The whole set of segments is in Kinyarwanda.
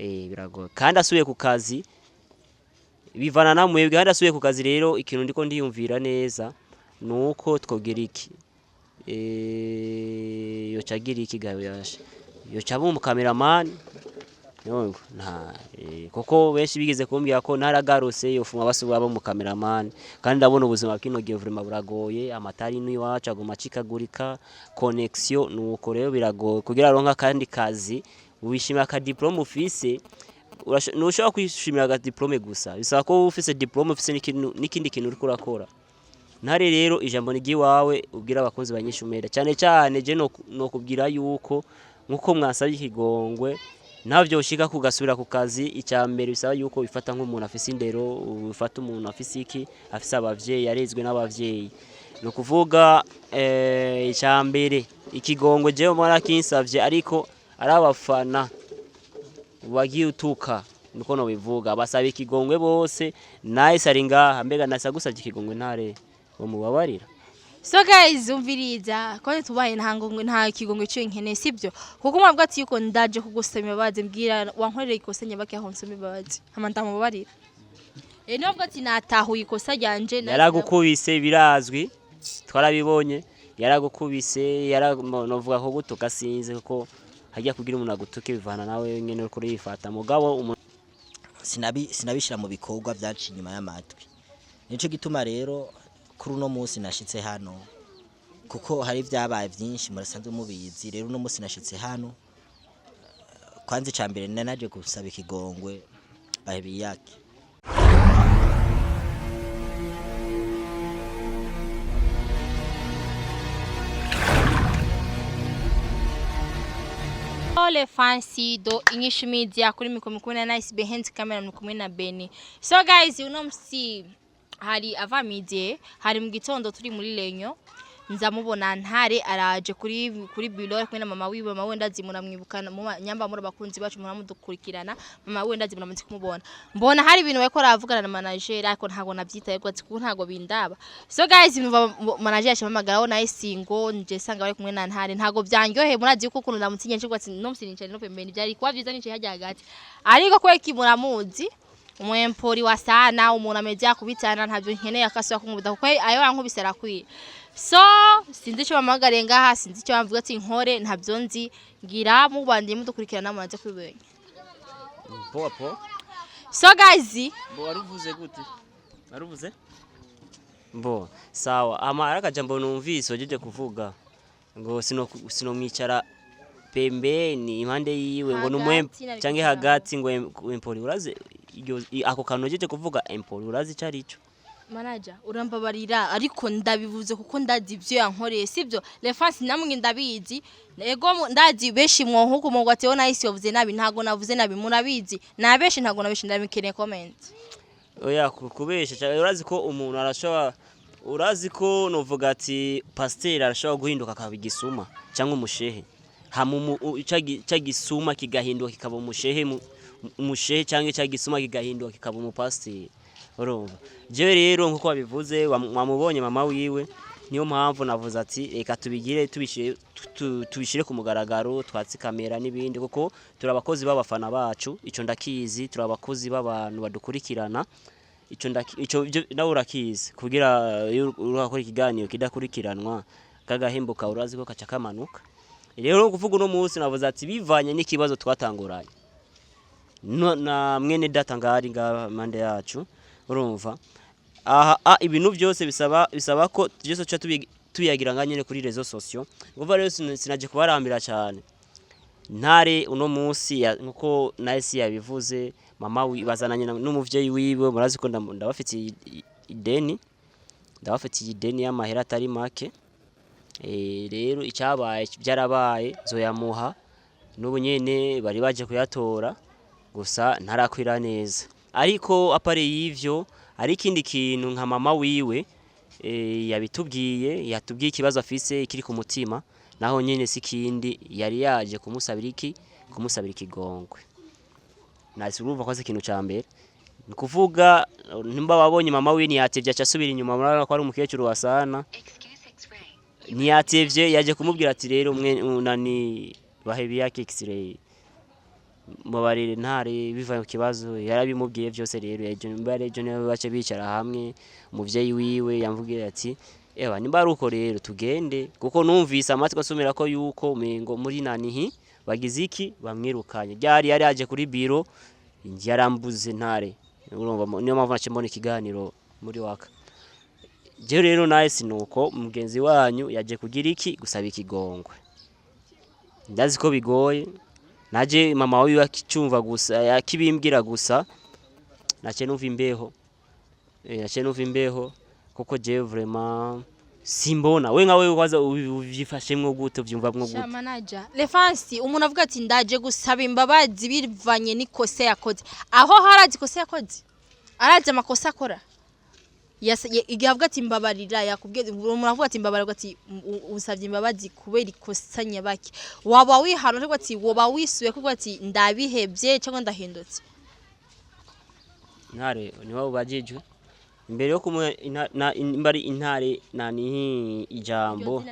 biragoye kandi asubiye ku kazi bivana na mwebwe kandi asubiye ku kazi rero ikintu ndiko ndiyumvira neza nuko twogira iki yo cagira iki gawe yashe yo caba cameraman yongo nta koko benshi bigeze kumbwira ko ntaragarose yo fuma basuba abo mu cameraman kandi ndabona ubuzima bw'ino gihe vraiment buragoye amatari n'iwacu aguma cikagurika connection nuko rero biragoye kugira ronka kandi kazi wishimira ka diplome ufise nushaka kwishimira ga diplome gusa bisaba ko ufise diplome ufise n'ikindi kintu uri kurakora. Ntare rero ijambo nigi wawe ubwira abakunzi banyishumera cyane cyane je no kubwira yuko nkuko mwasabye ikigongwe navyo ushika kugasubira ku kazi icyambere bisaba yuko bifata nk'umuntu afise indero ufata umuntu afise iki afise abavyeyi yarezwe n'abavyeyi no kuvuga icyambere ikigongwe je mara kinsavye ariko arabafana wagiye utuka nuko no bivuga basaba ikigongwe bose nice ari ngaha mbega nasa gusavye ikigongwe Ntare bo mubabarira. So guys umviriza kone tubaye nta kigongwe cyo nkene sibyo kuko mwabwa ati yuko ndaje kugusema baze mbwira wankorera ikosa nyabake aho nsome baze amanda mubabarira nubwo ati natahuye ikosa ryanje yaragukubise birazwi twarabibonye yaragukubise novuga ko gutuka sinze kuko hajya kugira umuntu agutuke bivana nawe nyene uri yifata mugabo sinabishira mu bikorwa byaci inyuma y'amatwi nico gituma rero kuri uno munsi nashitse hano kuko hari byabaye byinshi murasanzwe mubizi rero uno munsi nashitse hano kwanze cyambere nanaje gusaba ikigongwe bahebi yake. Ole fancy do English media kuri mikoro na nice behind camera mkumwe na Beni. So guys uno msi hari ava midye hari mu gitondo turi muri lenyo nzamubona Ntare araje kuri bureau kumwe na mama wiwe mama wenda zimura mwibukana mu nyamba muri bakunzi bacu muramudukurikirana mama wenda zimura munsi kumubona mbona hari ibintu weko ravugana na manager ariko ntago nabyitaye ko ati ntago bindaba. So guys manager yashimamagaraho na isingo nje sanga bari kumwe na Ntare ntago byanyohe murazi yuko ukuntu namutsinye nje kwati no msinicane no pembeni byari kwa byiza nice hajya hagati ariko kweki muramuzi umwempori wa sana umuntu amejya kubitana ntavyo nkeneye akaswa kumubida kuko ayo yankubise rakwiye. So sinzi cyo bamagare ngaha sinzi cyo bamvuga ati nkore ntavyo nzi ngira mubandi mudukurikirana munaze kwibenya popo. So guys bo waruvuze gute waruvuze bo sawa amara kajambo numvise ojeje kuvuga ngo sino mwicara pembeni impande yiwe ngo numwempo cange hagati ngo empori uraze ako kanojeje kuvuga empori urazi carico manager urambabarira ariko ndabivuze kuko ndazi ivyo yankoreye sibyo reference namwe ndabizi ego ndazi beshi mwo huko mu gwate ona isi yavuze nabi ntago navuze nabi murabizi nabeshi ntago nabeshi ndabikeneye comment oya kubesha cyane urazi ko umuntu arashobora urazi ko novuga ati pasteur arashobora guhinduka akabigisuma cyangwa umushehe hamu cagisuma kigahinduka kikaba umushehe cyangwa cagisuma kigahinduka kikaba umupasteur urumva je rero nkuko babivuze wamubonye mama wiwe niyo mpamvu navuze ati reka tubigire tubishire ku mugaragaro twatsi kamera nibindi kuko turabakozi b'abafana bacu ico ndakizi turabakozi b'abantu badukurikirana ico nawe urakizi kugira urakora ikiganiro kidakurikiranwa kagahembuka urazi ko kaca kamanuka rero kuvuga no munsi navuze ati bivanye n'ikibazo twatanguranye na mwene data ngari mande yacu urumva aha ibintu byose bisaba ko byose cyo tubiyagira nganyene kuri rezo sociaux nguva rero sinaje kubarambira cyane Ntare uno munsi nkuko nice yabivuze mama bazananye n'umuvyeyi wiwe murazi ko ndabafitiye ideni y'amahera atari make rero icyabaye byarabaye zoyamuha n'ubu nyene bari baje kuyatora gusa ntarakwira neza ariko apare y'ivyo ari kindi kintu nka mama wiwe yabitubwiye ikibazo afise kiri ku mutima naho nyene sikindi yari yaje kumusabira ikigongwe nasi urumva ko ikintu cyambere nikuvuga nimba wabonye mama wiwe ntiyatevye acasubira inyuma murabona ko ari umukecuru wasana ntiyatevye yaje kumubwira ati rero umwe nani bahebi yake X-ray mubarire Ntare biva ku kibazo yarabimubwiye byose rero ejo niwe bace bicara hamwe umuvyeyi wiwe yamvugira ati ewa nimba ari uko rero tugende kuko numvise amatwi asumira ko yuko mengo muri nanihi bagize iki bamwirukanye ryari yari aje kuri biro yarambuze Ntare urumva niyo mpamvu nace mbona ikiganiro muri waka je rero naye sinuko mugenzi wanyu yaje kugira iki gusaba ikigongwe ndazi ko bigoye naje mama wiwe akicumva gusa yakibimbwira gusa nace numva imbeho kuko je vraiment simbona we nkawe waza uvyifashemwe gute uvyumvamwe gute manager Lefansi umuntu avuga ati ndaje gusaba imbabazi bivanye n'ikose yakoze aho harazi kose yakoze araje amakosa akora igihe avuga ati mbabarira yakubwiye umuntu avuga ati mbabarira ati usavye imbabazi kubera ikosa nyabaki waba wihano ati woba wisuye kuko ati ndabihebye cyangwa ndahindutse Ntare niwe ubajijwe imbere yo kumwe imbari Intare nani ijambo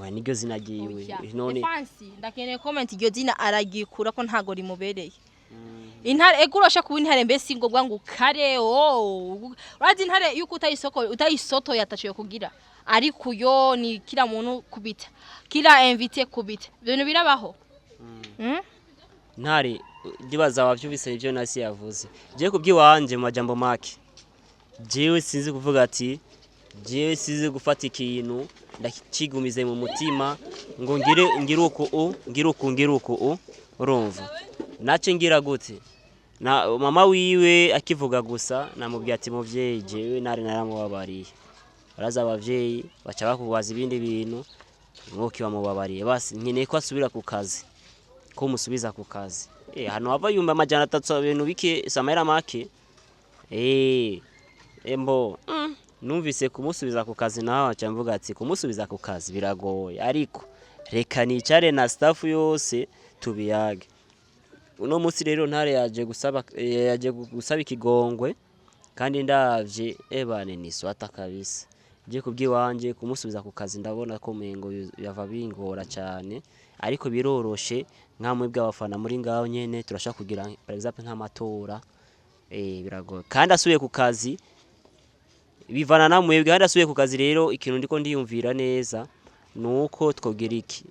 oya niryo zinagiwe none Lefansi ndakeneye comment iryo zina aragikura ko ntago rimubereye Intare egurosha kuba Intare mbese ngobwa ngo kare urazi Intare yuko utayisoto yataciye kugira ariko yo ni kila muntu kubita kila invité kubita ibintu birabaho Ntare ndibaza wavyubise ivyo nasi yavuze je kubyiwanje mu majambo make jewe sinzi kuvuga ati jewe sinzi gufata ikintu ndakigumize mu mutima ngo ngire uko urumva nace ngira gute na mama wiwe akivuga gusa namubwiye ati muvyeyi jewe Ntare naramubabariye baraza abavyeyi baca bakubaza ibindi bintu nkoki bamubabariye basi nkeneye ko asubira ku kazi ko musubiza ku kazi hano hava yumba amajana 3 ibintu bike samera make embo numvise kumusubiza ku kazi naho cyamvuga ati kumusubiza ku kazi biragoye ariko reka nicare na staff yose tubiyage uno munsi rero Ntare yaje gusaba ikigongwe kandi ndavye ebane niswata kabisa je kubwiwanje kumusubiza ku kazi ndabona ko mengo yava bingora cyane ariko biroroshe nkamwe bw'abafana muri ngaho nyene turashaka kugira par exemple nk'amatora biragoye kandi asubiye ku kazi bivana namwe kandi asubiye ku kazi rero ikintu ndiko ndiyumvira neza nuko twogira iki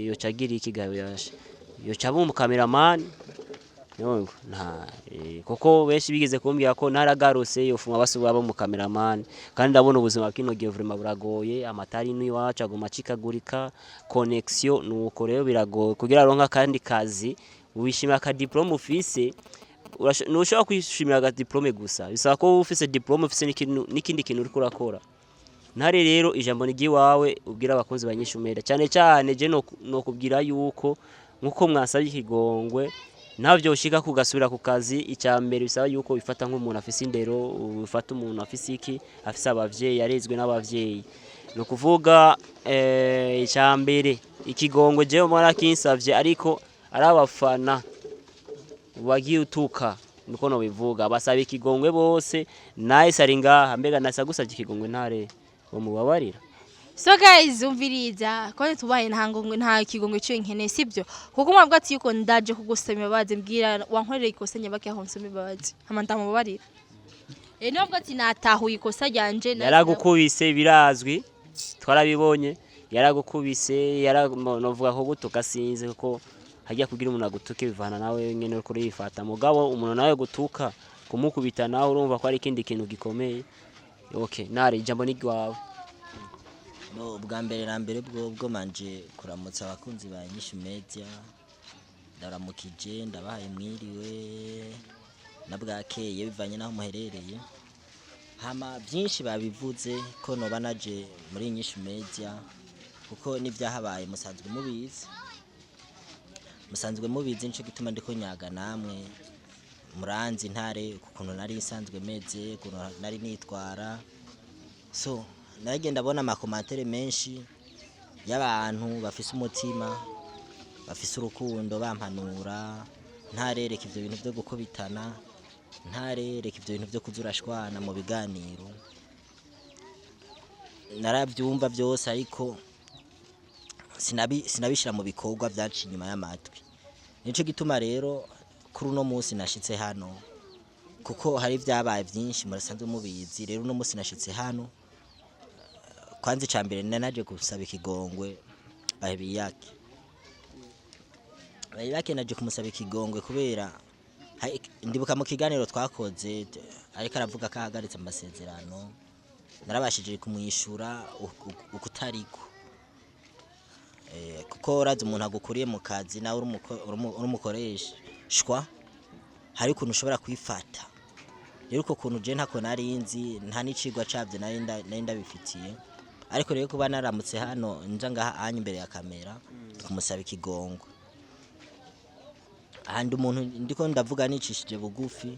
yo cagira iki gayo yashe yo caba mu cameraman yongo nta koko benshi bigeze kumbwira ko naragarose yo fuma basubira bo mu cameraman kandi ndabona ubuzima bw'ino gihe vraiment buragoye amatari ni wacu aguma cikagurika connection nuko rero biragoye kugira ronka kandi kazi wishimira ka diplome ufise nushaka kwishimira ka diplome gusa bisaba ko ufise diplome ufise n'ikindi kintu uri kurakora Ntare rero ijambo ni giwawe ubwira abakozi banyishumera cyane je no kubwira yuko nkuko mwasabye ikigongwe navyo ushika kugasubira ku kazi icyambere bisaba yuko bifata nk'umuntu afise indero ufata umuntu afise iki afise abavyeyi yarezwe n'abavyeyi no kuvuga icyambere ikigongwe je mara kinsavye ariko arabafana wagiye utuka niko no bivuga basaba ikigongwe bose naye saringa mbega nasa gusavye ikigongwe Ntare bo mubabarira. So guys umviriza ko tubaye nta kigongwe cyo nkene sibyo kuko mwabwa ati yuko ndaje kugusema baze mbwira wankorera ikosa nyabake aho nsome baze amanda mubarira nubwo ati natahuye ikosa ryanje yaragukubise birazwi twarabibonye yaragukubise yaranovuga ko gutuka sinze ko hajya kugira umuntu agutuke bivana nawe nyene uri kurifata mugabo umuntu nawe gutuka kumukubita nawe urumva ko ari ikindi kintu gikomeye. Okay Ntare ijambo ni gwawe. No bwa mbere na mbere bwo manje kuramutsa abakunzi ba Nyishu Media ndaramukije ndabahaye mwiriwe nabwakeye bivanye naho muherereye hama byinshi babivuze ko no banaje muri Nyishu Media kuko nivyahabaye musanzwe mubizi nico gituma ndiko nyaga namwe muranzi Ntare kukuntu nari isanzwe meze kuno nari nitwara so nagenda ndabona amakomantere menshi y'abantu bafise umutima bafise urukundo bampanura Ntarereka ivyo bintu byo gukubitana Ntarereka ivyo bintu byo kuzurashwana mu biganiro narabyumva byose ariko sinabishira mu bikorwa byaci inyuma y'amatwi. Nico gituma rero kuri uno munsi nashitse hano kuko hari vyabaye byinshi murasanzwe mubizi. Rero uno munsi nashitse hano kwanza icambere nanaje gusaba ikigongwe bahebiyake naje kumusaba ikigongwe kubera ndibuka mu kiganiro twakoze ariko aravuga ko ahagaritse amasezerano narabashije kumwishura ukutariko kuko urazi umuntu agukuriye mu kazi nawe urumukoreshwa hari ukuntu ushobora kwifata. Rero uko kuntu je ntako narinzi nta n'icigwa cavyo nari ndabifitiye, ariko rero kuba naramutse hano nja ngaha anya imbere ya kamera kumusaba ikigongwe ahandi umuntu ndiko ndavuga nicishije bugufi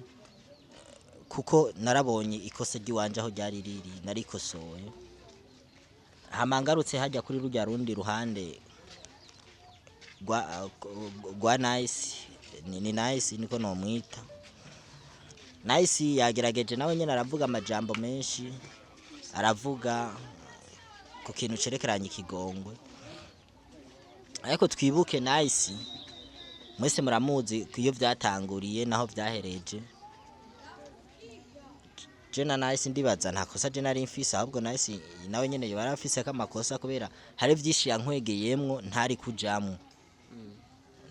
kuko narabonye ikosa ry'iwanje aho ryari riri narikosoye. Hamangarutse hajya kuri rujya rundi ruhande gwa nice ni nice niko no mwita nice yagerageje nawe nyene aravuga amajambo menshi aravuga ku kintu cerekeranye ikigongwe, ariko twibuke nice mwese muramuzi iyo vyatanguriye naho vyahereje. Jena nice ndibaza nta kosa je nari mfise ahubwo nice nawe nyene yo barafise kamakosa kubera hari vyinshi yankwegeyemwo ntari kujamwo.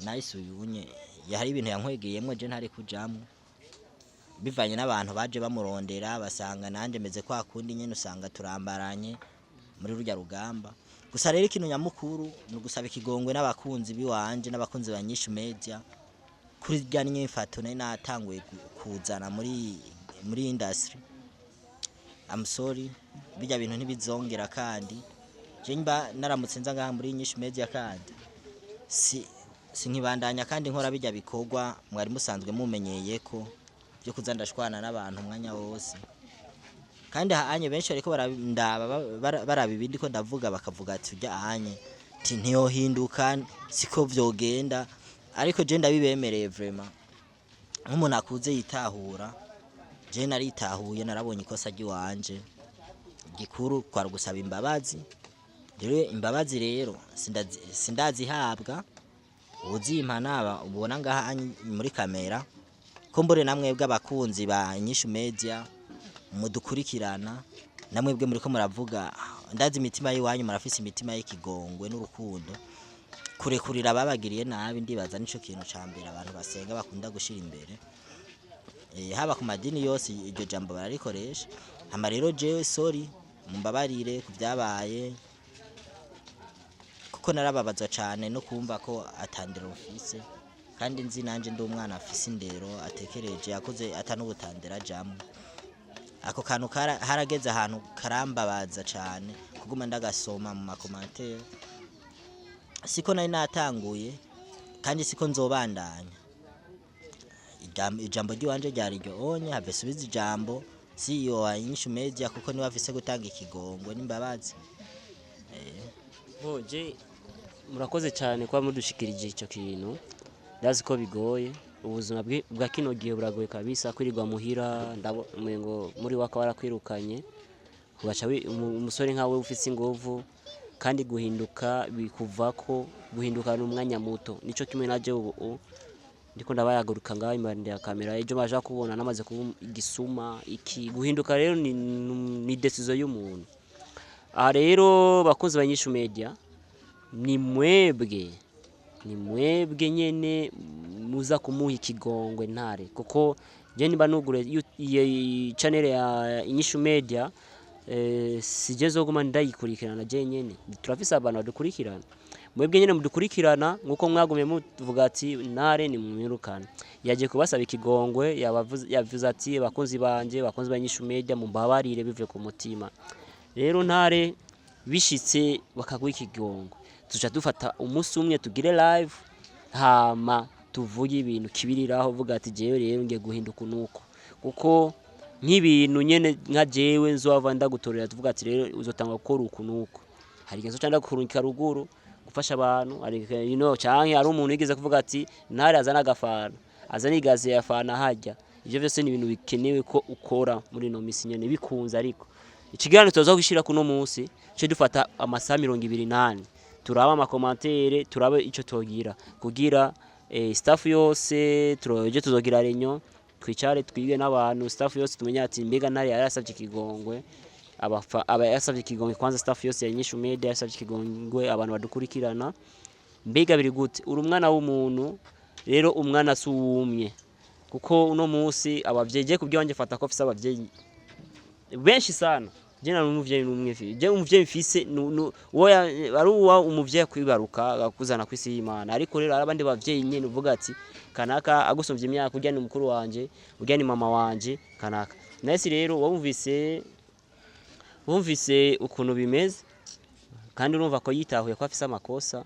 Nice uyunye hari ibintu yankwegeyemwo je ntari kujamwo bivanye n'abantu baje bamurondera basanga nanje meze kwa kundi nyene usanga turambaranye muri rujya rugamba. Gusa rero ikintu nyamukuru nugusaba ikigongwe n'abakunzi biwanje n'abakunzi banyisha media kuri rya nyifato nari natanguye kuzana muri industry. I'm sorry bijya bintu ntibizongera kandi je mba naramutse nza ngaha muri nyisha media kandi sinkibandanya kandi nkora bijya bikorwa mwari musanzwe mumenyeye ko byo kuza ndashwana n'abantu umwanya wose. Kandi haanye benshi ariko baraba ibindi ko ndavuga bakavuga ati ujya ahanye ntiyo hinduka siko vyogenda, ariko je ndabibemereye vraiment nk'umuntu akuze yitahura. Je naritahuye narabonye ikosa ry'iwanje gikuru kwa gusaba imbabazi. Rero imbabazi rero sindazihabwa uzimpa naba ubona ngaha muri kamera ko mbore namwebwe abakunzi ba nyishu media mudukurikirana namwebwe muri ko muravuga ndazi imitima yiwanyu murafise imitima y'ikigongwe n'urukundo kurekurira babagiriye nabi. Ndibaza nico kintu cambere abantu basenga bakunda gushira imbere haba ku madini yose iryo jambo bararikoresha. Hama rero je sorry mumbabarire kuvyabaye kuko narababazwa cyane no kumva ko atandira ufise kandi nzi nanje ndi umwana afise indero atekereje yakoze atanubutandira jamu. Ako kantu harageze ahantu karambabaza cyane kuguma ndagasoma mu makomantere. Siko nari natanguye kandi siko nzobandanya. Ijambo ry'iwanje ryari ryo onye have subiza ijambo CEO wa nyishu media kuko ni wafise gutanga ikigongwe n'imbabazi. Je murakoze cyane kwa mudushikirije ico kintu ndazi ko bigoye ubuzima bwa kino gihe buragoye kabisa kwirirwa muhira ndabo muri waka warakwirukanye ugaca umusore nkawe ufise ingovu kandi guhinduka bikuvako guhinduka n'umwanya muto. Nico kimwe naje ubu ndiko ndabayagaruka ngaho imande ya kamera ejo baje kubona namaze kuba igisuma iki guhinduka. Rero ni decision y'umuntu. Aha rero bakozi banyisha media ni mwebwe nyene muza kumuha ikigongwe Ntare kuko je niba nugure channel ya inyishu media sijezo guma ndayikurikirana je nyene turafise abantu badukurikirana. Mwebwe nyene mudukurikirana nkuko mwagumye muvuga ati Ntare ni mumirukana yaje kubasaba ikigongwe yavuze ati bakunzi banje bakunzi banyishu media mumbabarire bivuye ku mutima. Rero Ntare bishitse bakaguha ikigongwe tuca dufata umunsi umwe tugire live hama tuvuye ibintu kibiriraho vuga ati jewe rero ngiye guhinduka nuko kuko nk'ibintu nyene nka jewe nzova ndagutorera tuvuga ati rero uzotanga gukora uku nuko hari igihe cyanda kurungika ruguru gufasha abantu ari canke ari umuntu yigeze kuvuga ati Ntare azana agafana azana igaze yafana hajya. Ivyo byose ni ibintu bikenewe ko ukora muri no misi nyene bikunze. Ariko ikiganiro tuza gushira kuno munsi cyo dufata amasaha 28 turaba amakomantere turabe ico togira kugira staff yose turoje tuzogira renyo twicare twige n'abantu staff yose tumenya ati mbega Ntare yarasavye ikigongwe aba yasavye ikigongwe kwanza staff yose yanyisha media yasavye ikigongwe abantu badukurikirana mbega biri gute uri umwana w'umuntu rero umwana suwumye kuko uno munsi abavyeje kubyanje fata ko fisa abavyeyi benshi sana je na umuvyeyi numwe fi je umuvyeyi mfise woya ari uwa umuvyeyi kwibaruka akuzana kwisi y'Imana ariko rero arabandi bavyeyi nyene uvuga ati kanaka agusomvye imyaka urya ni mukuru wanje urya ni mama wanje kanaka nasi rero wumvise ukuntu bimeze kandi urumva ko yitahuye ko afise amakosa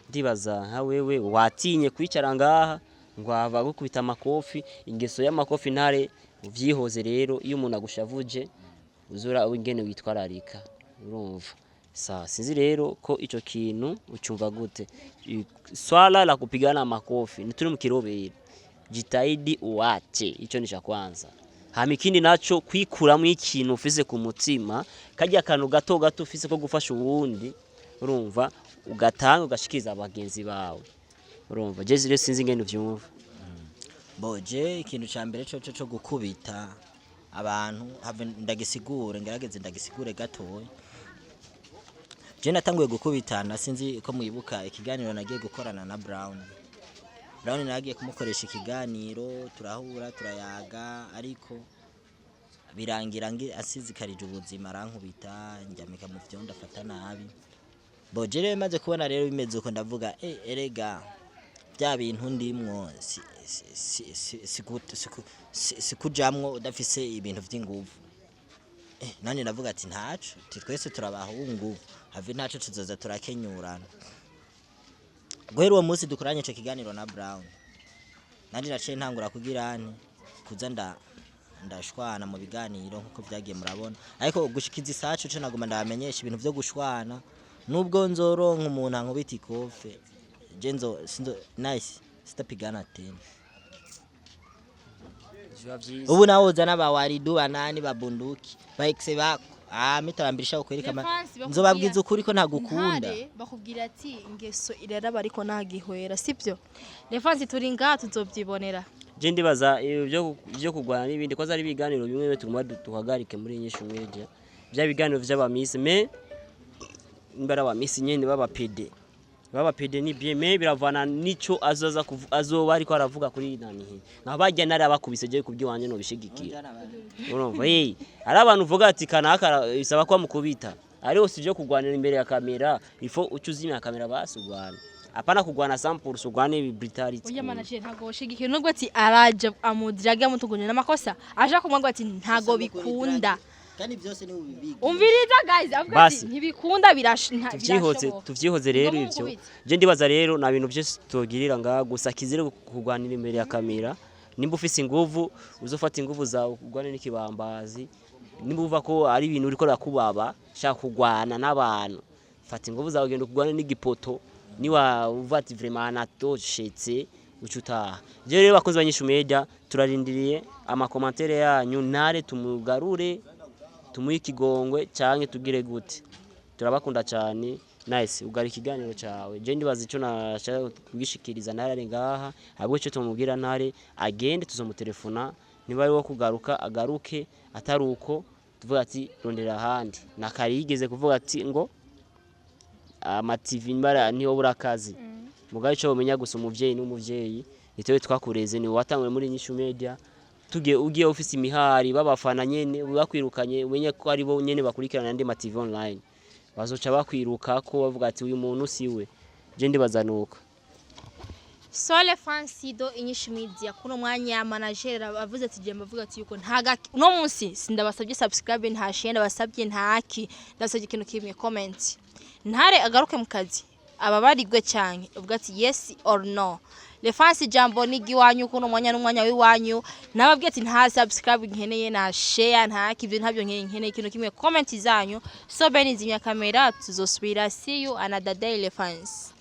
ndibaza nka wewe watinye kwicara ngaha ngo ava gukubita amakofi ingeso y'amakofi Ntare uvyihoze rero iyo umuntu agushavuje uzura ingene witwararika urumva sinzi rero ko ico kintu ucumva gute swala la kupigana makofi nituri mu kirobere jitahidi uache ico ni cha kwanza hama ikindi naco kwikuramo ikintu ufise ku mutima kajya kantu gato gato ufise ko gufasha uwundi urumva ugatanga ugashikiza abagenzi bawe urumva je rero sinzi ingene uvyumva boje ikintu ca mbere cyo gukubita abantu have ndagisigure ngerageze ndagisigure gatoya je natanguye gukubitana sinzi ko muyibuka ikiganiro nagiye gukorana na Brown nagiye kumukoresha ikiganiro turahura turayaga ariko birangira ngi asizikarije ubuzima arankubita njyamika mu vyo ndafata nabi boje rero maze kubona rero bimeze uko ndavuga erega bya bintu ndimwo sikujamwo udafise ibintu vy'inguvu nani navuga ati ntaco twese turabahungu have ntaco tuzoza turakenyurana guhera uwo munsi dukoranye ico kiganiro na Brown nandi naciye ntangura kugirane kuza ndashwana mu biganiro nkuko byagiye murabona ariko gushikiza isacu cyo naguma ndamenyesha ibintu byo gushwana nubwo nzoronka umuntu ankubita ikofe jenzo nice sitapigana tena ubu nawoza n'abawaridu banani babunduki baikse bako mitarambisha ukwereka nzobabwiza ukuri ko ntagukunda bakubwira ati ingeso iraraba ariko ntagihwera sibyo Lefansi turi ngaha tuzobyibonera je ndibaza byo kugwana n'ibindi ko zari biganiro bimwe tuguma tuhagarike muri nyinshi media bya biganiro vy'abamisi me imbara abamisi nyene baba pede ni bien me biravana nico azoba ariko aravuga kuri nani nkabajya nari abakubise je kuby'iwanje no bishigikira urumva ari abantu uvuga ati kanaka bisaba kwa mukubita ari hose byo kugwanira imbere ya kamera ifo ucuzimya kamera basugwana apana kugwana sample sugwane brutality oya manager ntago shigikira nubwo ati araje amudiraga mutugunye n'amakosa aje kumwagwa ati ntago bikunda kandi byose ni ubibiga umviriza guys avuga ati ntibikunda tuvyihoze rero ivyo je ndibaza rero na bintu byose togirira nga gusa kizire kugwanira imbere ya kamera nimba ufise inguvu uzofata inguvu za kugwana n'ikibambazi nimba uva ko ari ibintu uriko rakubaba shaka kugwana n'abantu fata inguvu za ugenda kugwana n'igipoto niwa uvati vraiment anatoshetse ucuta je rero bakoze banyisha media turarindiriye amakomantere yanyu Ntare tumugarure tumuye ikigongwe canke tugire gute turabakunda cyane nice ugari ikiganiro cyawe je ndibaza ico nashaka kugishikiriza Ntare ari ngaha ahubwo cyo tumubwira Ntare agende tuzomutelefona niba ari wo kugaruka agaruke ataruko tuvuga ati rondera handi nakari yigeze kuvuga ati ngo ama TV mbara niho burakazi mugaye cyo umenya gusa umuvyeyi n'umuvyeyi nitewe twakureze ni watangwe muri nyishu media ugiye ofisi imihari babafana nyene bakwirukanye umenye ko ari bo nyene bakurikirana ndi ma TV online bazoca bakwiruka ko bavuga ati uyu muntu siwe je ndibazanuka Sole Fansido inyishu media kuno mwanya manager avuze ati je mbavuga ati yuko ntaga no munsi sindabasabye subscribe ntashye ndabasabye ntaki ndasabye ikintu kimwe comment Ntare agaruke mu kazi ababarigwe cyane uvuga ati yes or no Lefansi jambo nigi wanyu kuno mwanya n'umwanya wiwanyu nababwiye ati nta subscribe nkeneye na share nta kivyo ntabyo nkeneye ikintu kimwe comment zanyu so beni zimya kamera tuzosubira see you another day Lefansi